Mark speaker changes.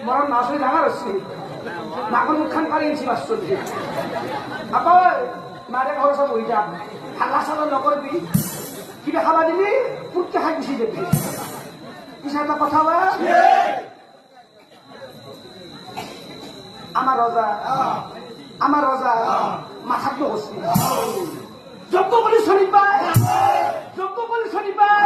Speaker 1: মরণ না আসলে জানার হচ্ছে নাগর মুখান পারিয়েছি বাস্তবে আপা মারে ঘর সব ওইটা হাল্লা সাদা নকরবি কিবা খাবা দিবি পুটকে খাই গুছি যাবি পিছা একটা কথা বা আমার রজা মাথার তো হচ্ছে যোগ্য বলি শনিবার